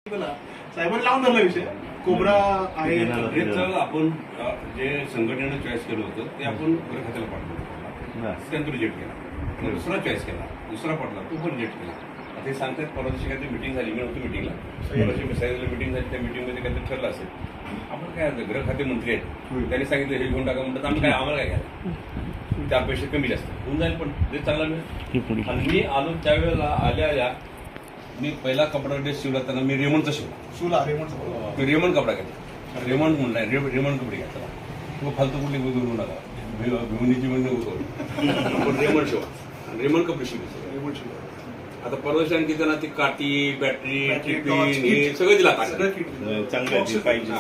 साहेबांनी लावून धरला विषय कोबरा आहे. आपण जे संघटनेनं चॉईस केलं होतं ते आपण गृह खात्याला पाठवलं, त्यानंतर रिजेक्ट केला. दुसरा चॉईस केला, दुसरा पडला, तो पण रिजेक्ट केला. आता हे सांगतात परवा दिवशी काहीतरी मिटिंग झाली, मी नव्हतं मिटिंगला, साहेबांची मिटिंग झाली, त्या मिटिंगमध्ये काहीतरी ठरलं असेल. आपण काय गृह खाते मंत्री आहेत, त्यांनी सांगितलं हे घेऊन टाका म्हणतात, आम्ही काय आम्हाला काय घ्यायला, त्या अपेक्षा कमी जास्त होऊन जाईल, पण ते चांगला मिळेल. आणि मी आलो त्यावेळेला आल्या मी पहिला कपडा ड्रेस शिवला त्यांना मी रेमंडचा शिवला. मी रेमंड कपडा घेतला, रेमंड म्हणलाय, रेमंड कपडे घ्या. मग फालतू कुठली गुजरू नका, भिवणीची म्हणजे उजवली, पण रेमंड शिवा, रेमंड कपडे शिवले. आता परवा आणखी त्यांना ती काठी, बॅटरी, टिफिन हे सगळं दिला चांगलं पाहिजे.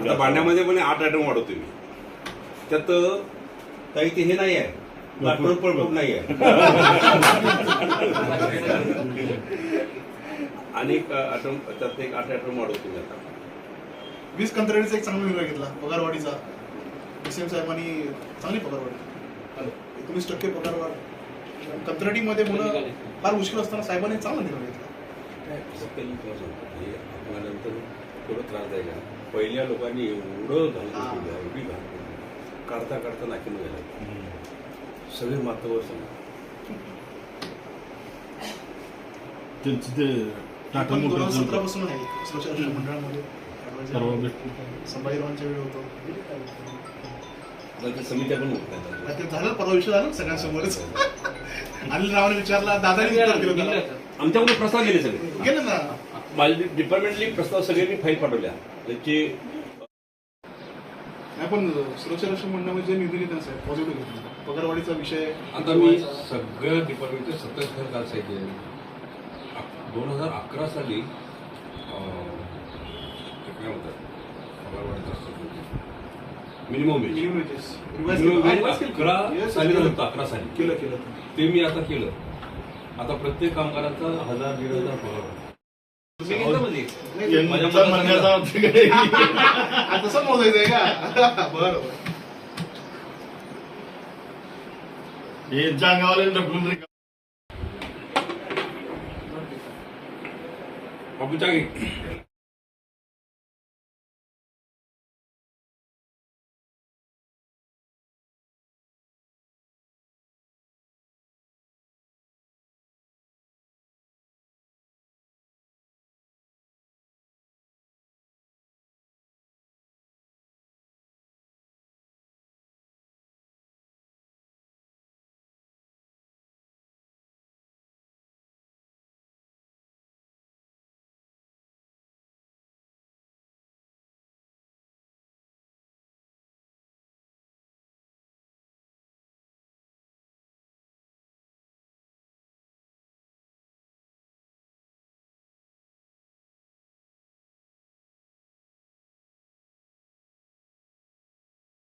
आता भांड्यामध्ये पण 8 आयटम वाढवतो मी, त्यात काही ते हे नाही आहे, नाही आहे. आणि त्यात एक 8 आयटम वाढवतो मी. आता 20 कंत्राटीचा एक चांगला निर्णय घेतला पगारवाढीचा. डीसीएम साहेबांनी चांगली पगारवाढ, 19% पगारवाढ. कंत्राटीमध्ये मुलं फार मुश्किल असताना साहेबांनी चांगला निर्णय घेतला. नंतर थोडं त्रास द्यायला पहिल्या लोकांनी एवढं घालून एवढी काढता काढता नाकीन गेला, सगळे माथावर टाटा 2017 पासून आहे स्वच्छता मंडळामध्ये. संभाजीरावांच्या वेळ होतो, समित्या पण होत ते झालं. परवा विषय झाला सगळ्यांसमोरच. अनिल रावाने विचारला, दादानी आमच्याकडून प्रस्ताव गेले, सगळे गेले ना. माझे डिपार्टमेंटली प्रस्ताव सगळ्यांनी फाईल पाठवल्या त्याची. पण सुरक्षा रक्षण मंडळामध्ये जे निर्णय घेतला साहेब पॉझिटिव्ह घेतला. पगारवाढीचा विषय आता मी सगळ्या डिपार्टमेंटचे 27 काल साहित्य 2011 साली काय होतं पगारवाढीचा मिनिमम वेज 11 साली होतं, 11 साली केलं ते मी आता केलं. आता प्रत्येक कामगाराचा 1000-1500 पगार तसं मोजायचंय का? बरं हे जागावाले ढकलून बाबूच्या